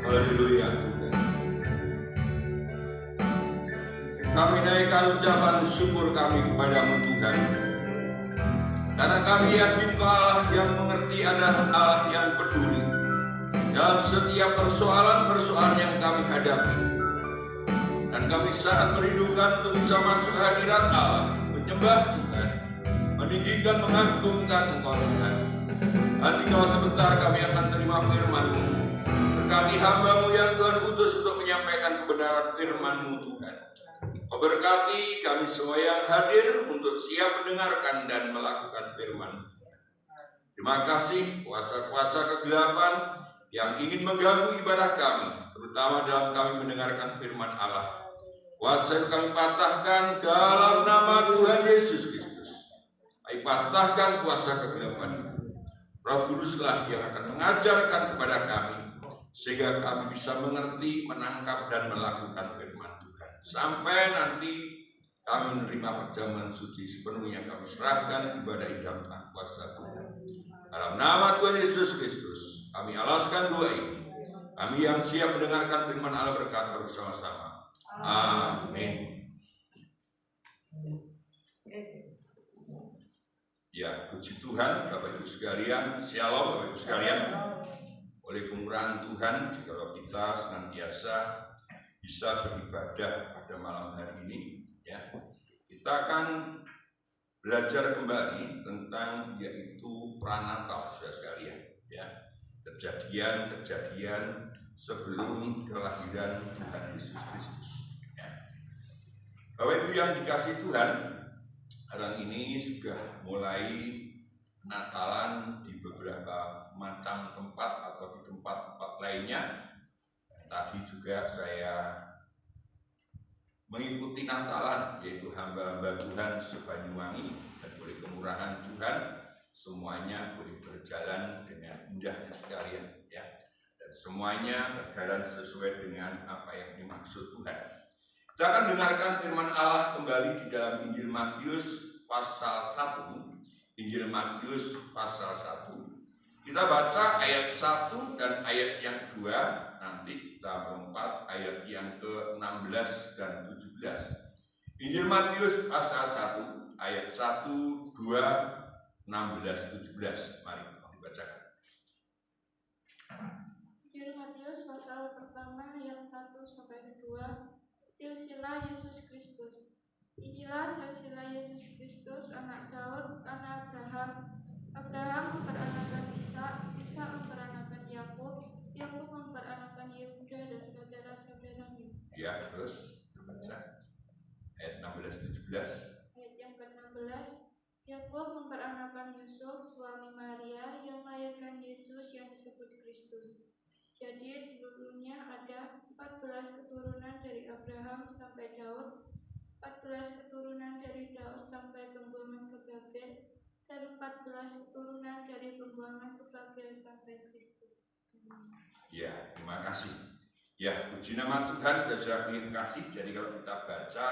Haleluya. Kami naikkan ucapan syukur kami kepadamu Tuhan, karena kami yakin Allah yang mengerti adalah Allah yang peduli dalam setiap persoalan-persoalan yang kami hadapi. Dan kami sangat merindukan untuk bisa masuk hadirat Allah, menyembah Tuhan, meninggikan, mengagungkan Engkau Tuhan. Nanti kalau sebentar kami akan terima firman-Mu. Berkati hamba-Mu yang Tuhan utus untuk menyampaikan kebenaran firman-Mu Tuhan. Kau berkati kami semua yang hadir untuk siap mendengarkan dan melakukan firman. Terima kasih kuasa-kuasa kegelapan yang ingin mengganggu ibadah kami, terutama dalam kami mendengarkan firman Allah. Kuasa yang kami patahkan dalam nama Tuhan Yesus Kristus. Kami patahkan kuasa kegelapan. Roh Kuduslah yang akan mengajarkan kepada kami, sehingga kami bisa mengerti, menangkap, dan melakukan firman Tuhan. Sampai nanti kami menerima perjamuan suci sepenuhnya, kami serahkan ibadah dalam kuasa Tuhan. Dalam nama Tuhan Yesus Kristus, kami alaskan doa ini. Kami yang siap mendengarkan firman Allah berkata bersama-sama. Amin. Ya, puji Tuhan, Bapak Ibu sekalian, Shalom Bapak Ibu sekalian. Oleh kemurahan Tuhan, jika kita senantiasa bisa beribadah pada malam hari ini, ya, kita akan belajar kembali tentang yaitu pranatal, saudara sekalian, ya, kejadian-kejadian sebelum kelahiran Tuhan Yesus Kristus. Ya. Bapak Ibu yang dikasihi Tuhan, sekarang ini sudah mulai Natalan di beberapa macam tempat atau di tempat-tempat lainnya. Tadi juga saya mengikuti Natalan, yaitu hamba-hamba Tuhan se-Banyuwangi, dan oleh kemurahan Tuhan semuanya boleh berjalan dengan indahnya sekalian, ya. Dan semuanya berjalan sesuai dengan apa yang dimaksud Tuhan. Kita akan dengarkan firman Allah kembali di dalam Injil Matius pasal 1. Injil Matius pasal 1. Kita baca ayat 1 dan ayat yang 2, nanti kita melompat ayat yang ke-16 dan 17. Injil Matius pasal 1, ayat 1, 2, 16, 17. Mari kita bacakan. Injil Matius pasal pertama ayat 1 sampai 2. Silsilah Yesus Kristus. Inilah silsilah Yesus Kristus, anak Daud, anak Abraham. Abraham memperanakan Ishak, Ishak memperanakan Yakub, Yakub memperanakan Yehuda dan saudara-saudaranya. Ya, terus baca ayat 16-17. Ayat yang ke-16, Yakub memperanakan Yusuf, suami Maria, yang melahirkan Yesus yang disebut Kristus. Jadi seluruhnya ada 14 keturunan dari Abraham sampai Daud, 14 keturunan dari Daud sampai pembuangan ke Babel, dan 14 keturunan dari pembuangan ke Babel sampai Kristus. Ya, terima kasih. Ya, puji nama Tuhan, saudara yang kasih. Jadi kalau kita baca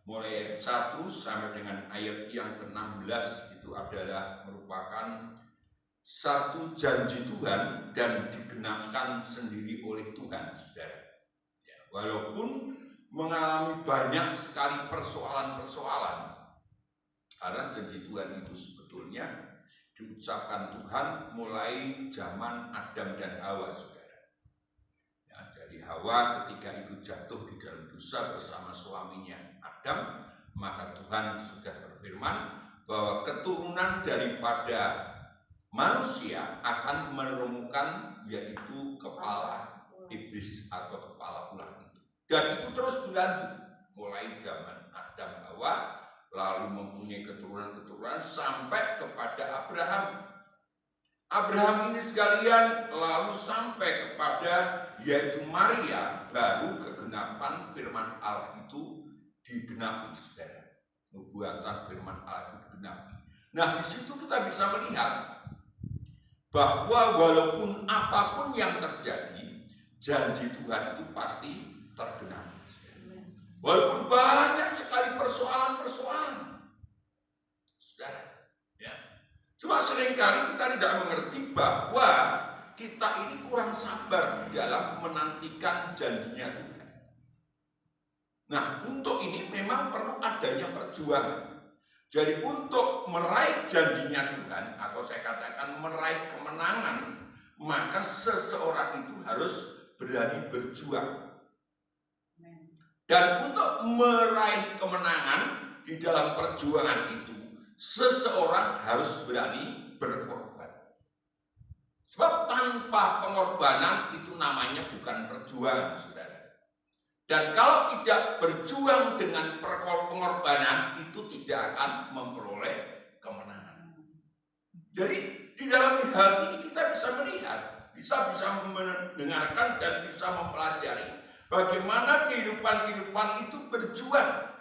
mulai ayat 1 sampai dengan ayat yang ke-16 itu adalah merupakan satu janji Tuhan dan digenapkan sendiri oleh Tuhan, saudara. Ya, walaupun mengalami banyak sekali persoalan-persoalan. Karena janji Tuhan itu sebetulnya diucapkan Tuhan mulai zaman Adam dan Hawa, saudara. Ya, jadi Hawa ketika itu jatuh di dalam dosa bersama suaminya Adam, maka Tuhan sudah berfirman bahwa keturunan daripada manusia akan menemukan yaitu kepala iblis atau kepala ular itu. Dan itu terus berlanjut mulai zaman Adam Hawa, lalu mempunyai keturunan-keturunan sampai kepada Abraham. Abraham ini sekalian lalu sampai kepada yaitu Maria, baru kegenapan firman Allah itu digenapi, saudara. Nubuatan firman Allah itu digenapi. Nah, di situ kita bisa melihat bahwa walaupun apapun yang terjadi, janji Tuhan itu pasti tergenapi. Walaupun banyak sekali persoalan-persoalan, saudara, ya. Cuma seringkali kita tidak mengerti bahwa kita ini kurang sabar di dalam menantikan janjinya Tuhan. Nah, untuk ini memang perlu adanya perjuangan. Jadi untuk meraih janjinya Tuhan, atau saya katakan meraih kemenangan, maka seseorang itu harus berani berjuang. Dan untuk meraih kemenangan di dalam perjuangan itu, seseorang harus berani berkorban. Sebab tanpa pengorbanan itu namanya bukan perjuangan, saudara. Dan kalau tidak berjuang dengan pengorbanan, itu tidak akan memperoleh kemenangan. Jadi di dalam hal ini kita bisa melihat, bisa mendengarkan dan bisa mempelajari bagaimana kehidupan itu berjuang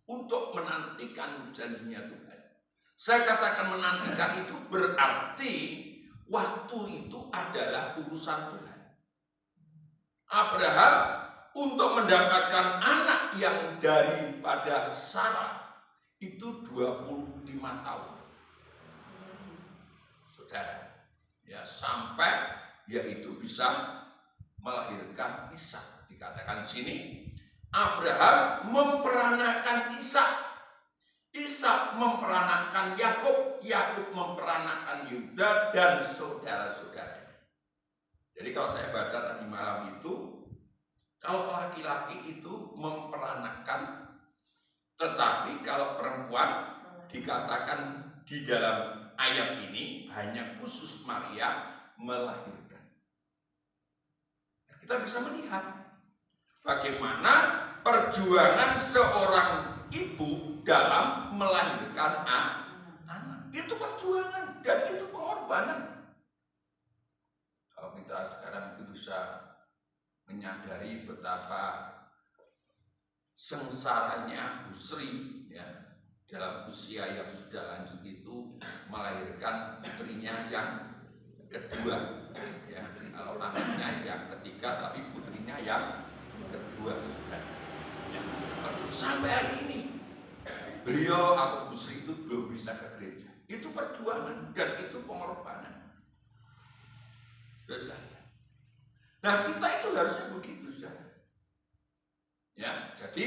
untuk menantikan janjinya Tuhan. Saya katakan menantikan itu berarti waktu itu adalah urusan Tuhan. Abraham untuk mendapatkan anak yang daripada Sarah itu 25 tahun. Saudara, ya sampai yaitu bisa melahirkan Ishak. Dikatakan di sini Abraham memperanakan Ishak, Ishak memperanakan Yakub, Yakub memperanakan Yuda dan saudara-saudaranya. Jadi kalau saya baca tadi malam itu, kalau laki-laki itu memperanakan, tetapi kalau perempuan dikatakan di dalam ayat ini hanya khusus Maria melahirkan. Kita bisa melihat bagaimana perjuangan seorang ibu dalam melahirkan anak. Itu perjuangan dan itu pengorbanan. Kalau kita sekarang itu bisa menyadari betapa sengsaranya Bu Sri, ya, dalam usia yang sudah lanjut itu melahirkan putrinya yang kedua, ya. Kalau anaknya yang ketiga, tapi putrinya yang kedua, ya. Sampai hari ini beliau atau Bu Sri itu belum bisa ke gereja. Itu perjuangan dan itu pengorbanan. Nah, kita itu harusnya begitu, saudara. Ya, jadi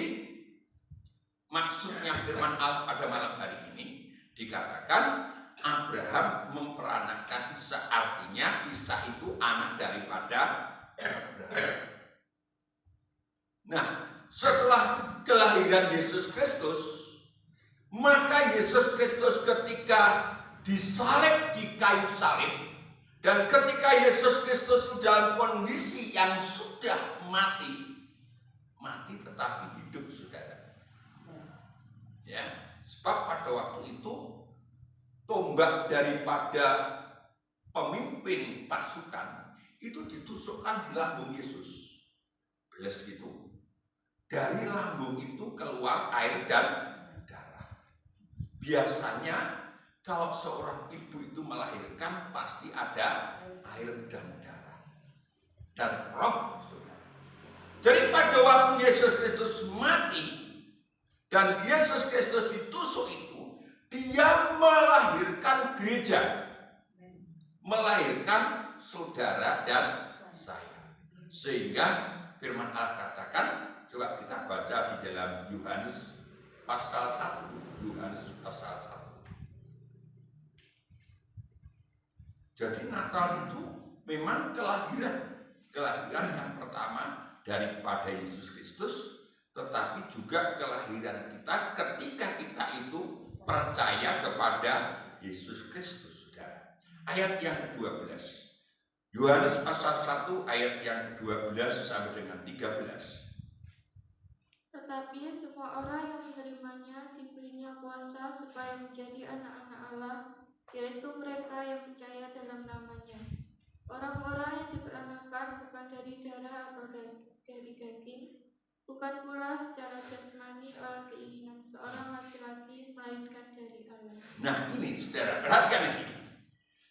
maksudnya firman Allah pada malam hari ini dikatakan Abraham memperanakan Ishak, artinya Ishak itu anak daripada Abraham. Nah, setelah kelahiran Yesus Kristus, maka Yesus Kristus ketika disalib di kayu salib, dan ketika Yesus Kristus dalam kondisi yang sudah mati tetapi hidup, saudara. Ya, sebab pada waktu itu tombak daripada pemimpin pasukan itu ditusukkan di lambung Yesus. Belas gitu. Dari lambung itu keluar air dan darah. Biasanya kalau seorang ibu itu melahirkan pasti ada air dan darah dan roh, saudara. Jadi pada waktu Yesus Kristus mati dan Yesus Kristus ditusuk itu, dia melahirkan gereja, melahirkan saudara dan saya. Sehingga firman Allah katakan Coba kita baca di dalam Yohanes pasal 1. Yohanes pasal 1. Jadi Natal itu memang kelahiran yang pertama daripada Yesus Kristus, tetapi juga kelahiran kita ketika kita itu percaya kepada Yesus Kristus, saudara. Ayat yang ke-12. Yohanes pasal 1 ayat yang ke-12 sampai dengan 13. Tetapi semua orang yang menerimanya diberinya kuasa supaya menjadi anak-anak Allah, yaitu mereka yang percaya dalam namanya. Orang-orang yang diperanakan bukan dari darah atau dari daging, bukan pula secara jasmani oleh keinginan seorang laki-laki, melainkan dari Allah. Nah ini saudara, perhatikan di sini.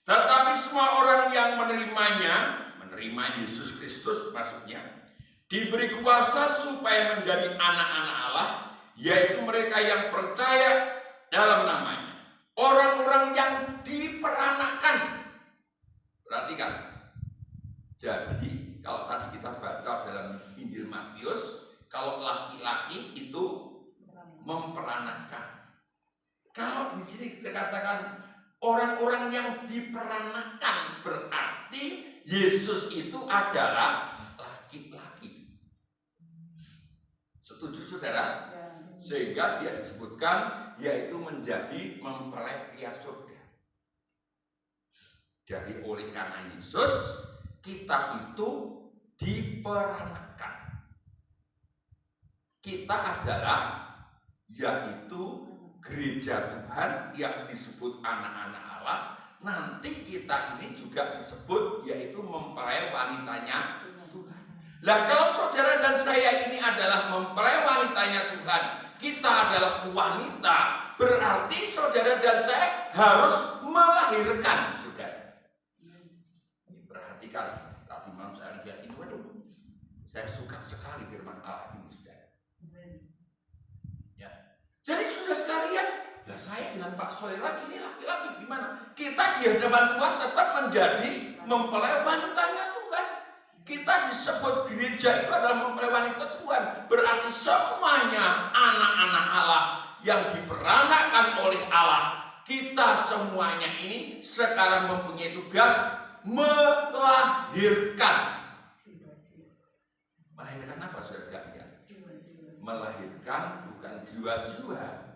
Tetapi semua orang yang menerima Yesus Kristus maksudnya, diberi kuasa supaya menjadi anak-anak Allah, yaitu mereka yang percaya dalam namanya. Orang-orang yang diperanakan. Perhatikan. Jadi kalau tadi kita baca dalam Injil Matius, kalau laki-laki itu memperanakan. Kalau di sini kita katakan orang-orang yang diperanakan, berarti Yesus itu adalah laki-laki. Setuju saudara? Sehingga dia disebutkan yaitu menjadi mempelai pria surga. Jadi oleh karena Yesus kita itu diperanakan. Kita adalah yaitu gereja Tuhan yang disebut anak-anak Allah. Nanti kita ini juga disebut yaitu mempelai wanitanya Tuhan. Lah kalau saudara dan saya ini adalah mempelai wanitanya Tuhan, kita adalah wanita, berarti saudara dan saya harus melahirkan, saudara. Ini perhatikan, tadi malam saya lihat ini, waduh, saya suka sekali firman Allah ini, saudara. Ya. Jadi sudah sekalian, ya saya dengan Pak Soiran ini laki-laki gimana? Kita di hadapan Tuhan tetap menjadi mempelai wanitanya Tuhan. Kita disebut gereja itu adalah mempelai wanita Tuhan. Berarti semuanya anak-anak Allah yang diperanakan oleh Allah. Kita semuanya ini sekarang mempunyai tugas melahirkan. Melahirkan apa saudara sekalian? Melahirkan bukan jiwa-jiwa.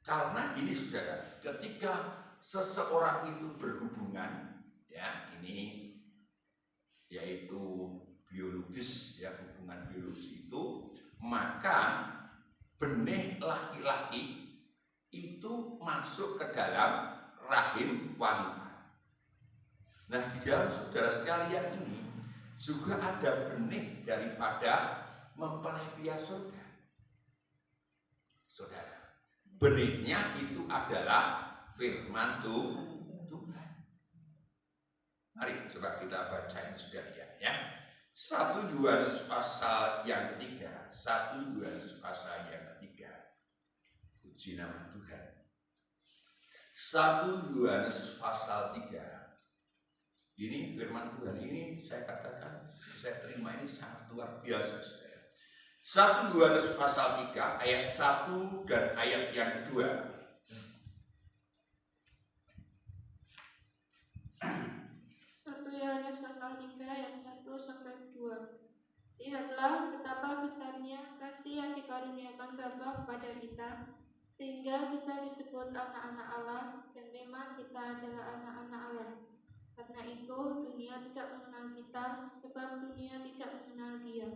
Karena ini saudara, ketika seseorang itu berhubungan, ya ini yaitu biologis, ya hubungan biologis itu, maka benih laki-laki itu masuk ke dalam rahim wanita. Nah di dalam saudara sekalian ini juga ada benih daripada mempelai pria surga. Saudara, benihnya itu adalah firman Tuhan. Mari coba kita baca ini saudara ya. 1 Yohanes pasal yang ketiga. 1 Yohanes pasal yang ketiga. Puji nama Tuhan. 1 Yohanes pasal 3. Ini firman Tuhan ini saya katakan, saya terima ini sangat luar biasa saudara. 1 Yohanes pasal 3 ayat 1 dan ayat yang kedua. Yohanes pasal 3 ayat 1 sampai 2. Lihatlah betapa besarnya kasih yang dikaruniakan Bapa kepada kita, sehingga kita disebut anak-anak Allah, dan memang kita adalah anak-anak Allah. Karena itu dunia tidak mengenal kita, sebab dunia tidak mengenal Dia.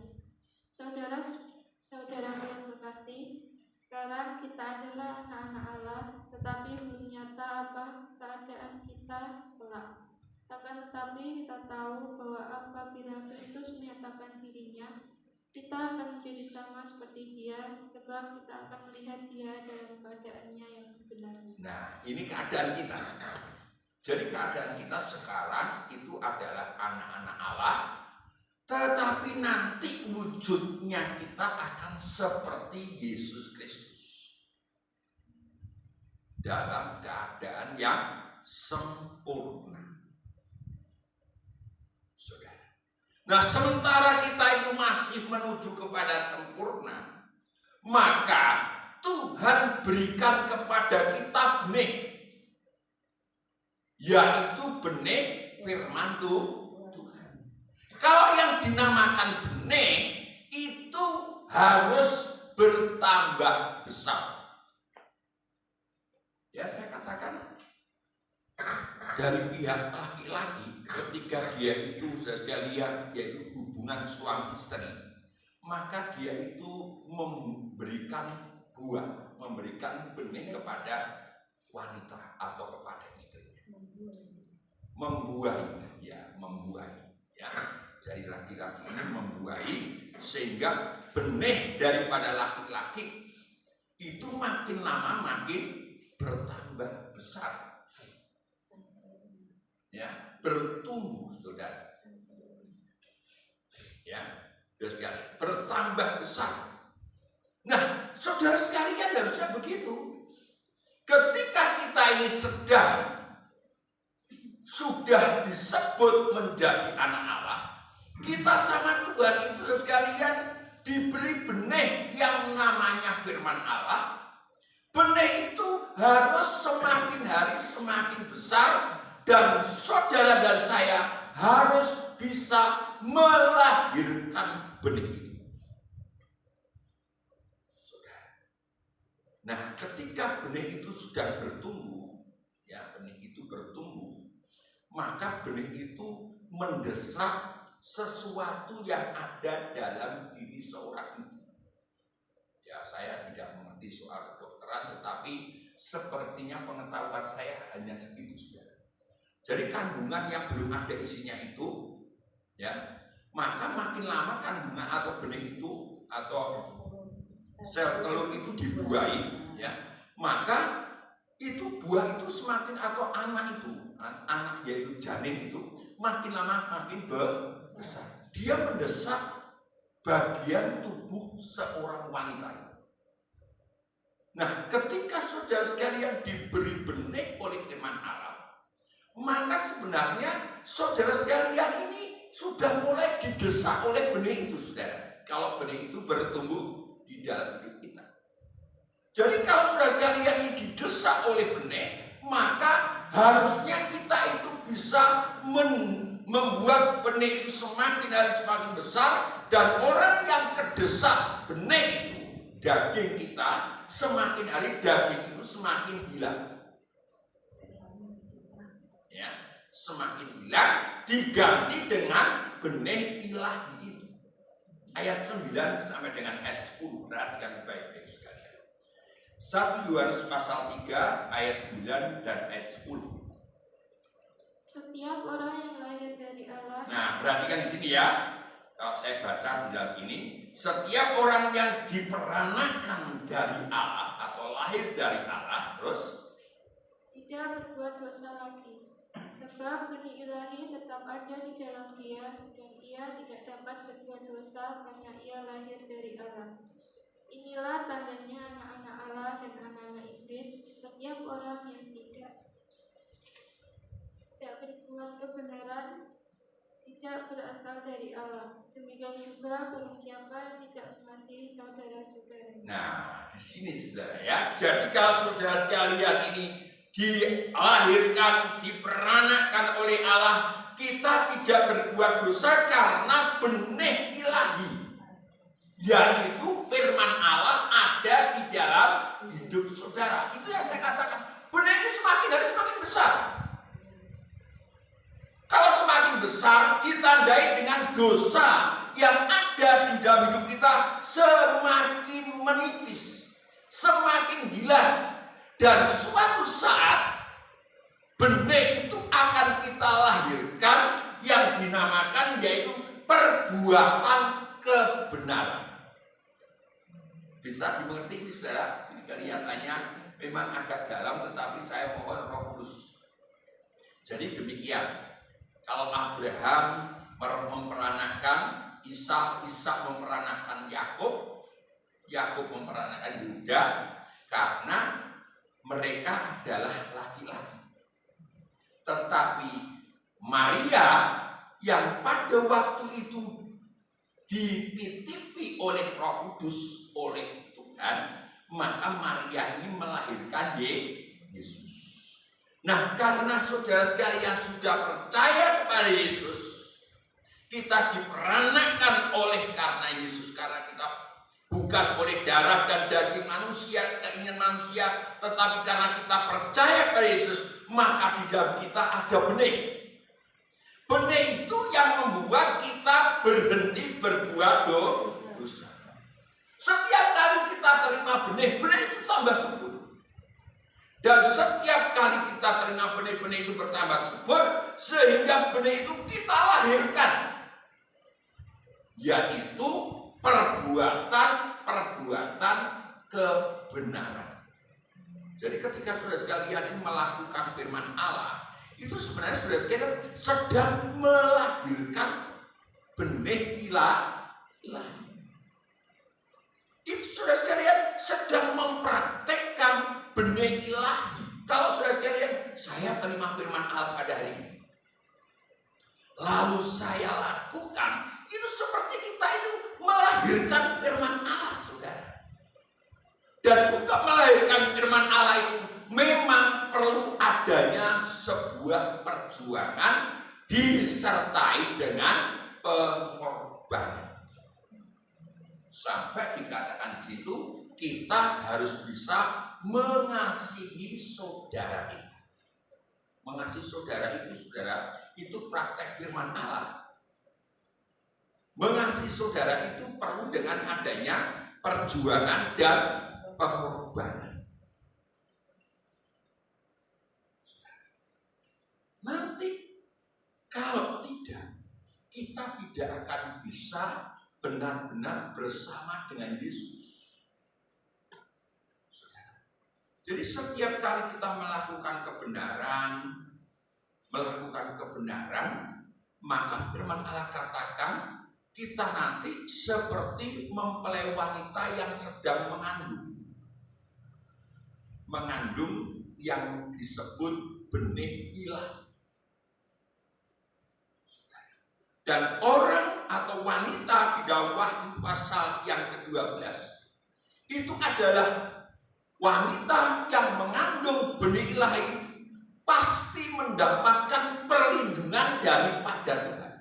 Saudara-saudara yang kekasih, sekarang kita adalah anak-anak Allah, tetapi belum nyata apa keadaan kita kelak. Akan tetapi kita tahu bahwa apabila Kristus menyatakan dirinya, kita akan menjadi sama seperti Dia, sebab kita akan melihat Dia dalam keadaannya yang sebenarnya. Nah, ini keadaan kita sekarang. Jadi keadaan kita sekarang itu adalah anak-anak Allah, tetapi nanti wujudnya kita akan seperti Yesus Kristus dalam keadaan yang sempurna. Nah, sementara kita itu masih menuju kepada sempurna, maka Tuhan berikan kepada kita benih, yaitu benih firman Tuhan. Kalau yang dinamakan benih itu harus bertambah besar. Ya, saya katakan dari pihak laki-laki, ketika dia itu sekalian yaitu hubungan suami istri, maka dia itu memberikan buah, memberikan benih kepada wanita atau kepada istrinya. Membuahi, ya, Jadi laki-laki ini membuahi sehingga benih daripada laki-laki itu makin lama makin bertambah besar. Ya, bertumbuh, saudara. Ya, saudara sekalian, bertambah besar. Nah, saudara sekalian harusnya begitu. Ketika kita ini sudah disebut menjadi anak Allah, kita sama Tuhan itu saudara sekalian diberi benih yang namanya firman Allah. Benih itu harus semakin hari semakin besar. Dan saudara dan saya harus bisa melahirkan benih itu. Saudara. Nah, ketika benih itu sudah bertumbuh, ya, maka benih itu mendesak sesuatu yang ada dalam diri seorang ibu. Ya, saya tidak mengerti soal kedokteran, tetapi sepertinya pengetahuan saya hanya segitu, saudara. Jadi kandungan yang belum ada isinya itu, ya, maka makin lama kandungan atau benih itu atau sel telur itu dibuahi, ya, maka itu buah itu semakin atau anak yaitu janin itu makin lama makin besar. Dia mendesak bagian tubuh seorang wanita itu. Nah, ketika saudara sekalian diberi benih oleh firman Allah, maka sebenarnya saudara sekalian ini sudah mulai didesak oleh benih itu, saudara. Kalau benih itu bertumbuh di dalam hidup kita. Jadi kalau saudara sekalian ini didesak oleh benih, maka harusnya kita itu bisa membuat benih itu semakin hari semakin besar, dan orang yang kedesak benih itu, daging kita, semakin hari daging itu semakin hilang. Ya, semakin hilang diganti dengan benih ilahi itu. Ayat 9 sampai dengan ayat 10, perhatikan baik-baik sekalian. 1 Yohanes pasal 3 ayat 9 dan ayat 10. Setiap orang yang lahir dari Allah. Nah, perhatikan di sini ya. Kalau saya baca di dalam ini, setiap orang yang diperanakan dari Allah atau lahir dari Allah, terus tidak berbuat dosa lagi. Sebab benih ilahi tetap ada di dalam dia, dan ia tidak dapat berbuat dosa karena ia lahir dari Allah. Inilah tandanya anak-anak Allah dan anak-anak iblis. Setiap orang yang tidak berbuat kebenaran tidak berasal dari Allah. Demikian juga barang siapa tidak mengasihi saudara-saudara. Nah, di sini saudara ya. Jadi kalau saudara sekalian ini dilahirkan, diperanakan oleh Allah, kita tidak berbuat dosa karena benih ilahi, yaitu firman Allah ada di dalam hidup saudara. Itu yang saya katakan, benih ini semakin hari semakin besar. Kalau semakin besar ditandai dengan dosa yang ada di dalam hidup kita semakin menipis, semakin hilang. Dan suatu saat benih itu akan kita lahirkan yang dinamakan yaitu perbuatan kebenaran. Bisa dimengerti ini saudara? Ini kelihatannya memang agak dalam, tetapi saya mohon Roh Kudus. Jadi demikian. Kalau Abraham memperanakan Ishak, Ishak memperanakan Yakub, Yakub memperanakan Yuda, karena mereka adalah laki-laki. Tetapi Maria yang pada waktu itu dititipi oleh Roh Kudus oleh Tuhan, maka Maria ini melahirkan Yesus. Nah, karena saudara sekalian sudah percaya kepada Yesus, kita diperanakan oleh karena Yesus, karena kita bukan oleh darah dan daging manusia, keinginan manusia, tetapi karena kita percaya kepada Yesus, maka di dalam kita ada benih. Benih itu yang membuat kita berhenti berbuat dosa. Setiap kali kita terima benih, benih itu tambah subur. Dan setiap kali kita terima benih-benih itu bertambah subur, sehingga benih itu kita lahirkan, yaitu perbuatan kebenaran. Jadi ketika saudara sekalian ini melakukan firman Allah, itu sebenarnya saudara sekalian sedang melahirkan benih ilahi. Itu saudara sekalian sedang mempraktekkan benih ilahi. Kalau saudara sekalian, saya terima firman Allah pada hari ini, lalu saya lakukan, itu seperti kita itu melahirkan firman Allah, saudara. Dan untuk melahirkan firman Allah itu memang perlu adanya sebuah perjuangan disertai dengan pengorbanan. Sampai dikatakan situ, kita harus bisa mengasihi saudara itu. Mengasihi saudara itu, saudara, itu praktek firman Allah. Mengasihi saudara itu perlu dengan adanya perjuangan dan pengorbanan. Nanti kalau tidak, kita tidak akan bisa benar-benar bersama dengan Yesus. Jadi setiap kali kita melakukan kebenaran, maka firman Allah katakan kita nanti seperti mempelai wanita yang sedang mengandung yang disebut benih ilahi. Dan orang atau wanita di dalam Wahyu pasal yang ke-12 itu adalah wanita yang mengandung benih ilahi, pasti mendapatkan perlindungan daripada Tuhan.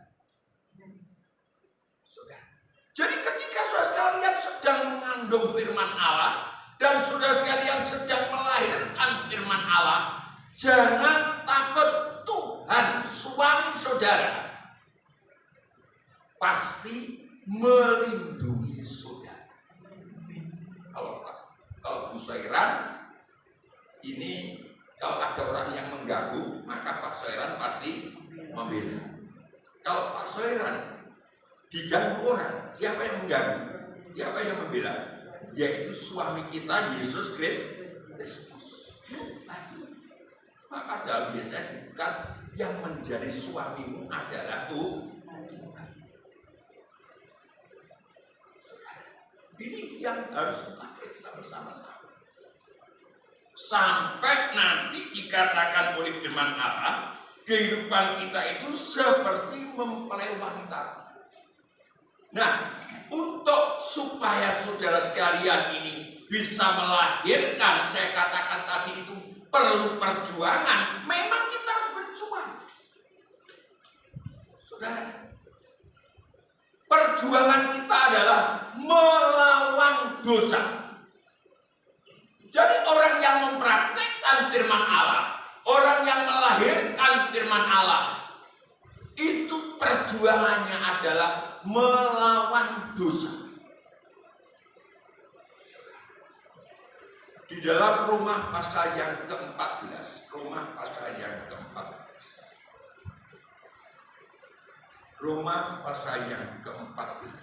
Jadi ketika saudara sekalian sedang mengandung firman Allah dan saudara sekalian sedang melahirkan firman Allah, jangan takut. Tuhan suami saudara pasti melindungi saudara. Kalau Bu Soiran ini, kalau ada orang yang mengganggu, maka Pak Soiran pasti membela. Kalau Pak Soiran diganggu orang, siapa yang mengganggu? Siapa yang membela? Yaitu suami kita, Yesus Kristus. Maka dalam biasanya bukan yang menjadi suamimu adalah Tuhan. Ini yang harus kita periksa bersama-sama. Sampai nanti dikatakan oleh firman Allah, kehidupan kita itu seperti mempelai wanita. Nah, untuk supaya saudara sekalian ini bisa melahirkan, saya katakan tadi itu perlu perjuangan. Memang kita harus berjuang, saudara. Perjuangan kita adalah melawan dosa. Jadi orang yang mempraktekkan firman Allah, orang yang melahirkan firman Allah, itu perjuangannya adalah melawan dosa. Di dalam Roma pasal yang ke-14, Roma pasal yang ke-14. Roma pasal yang ke-14.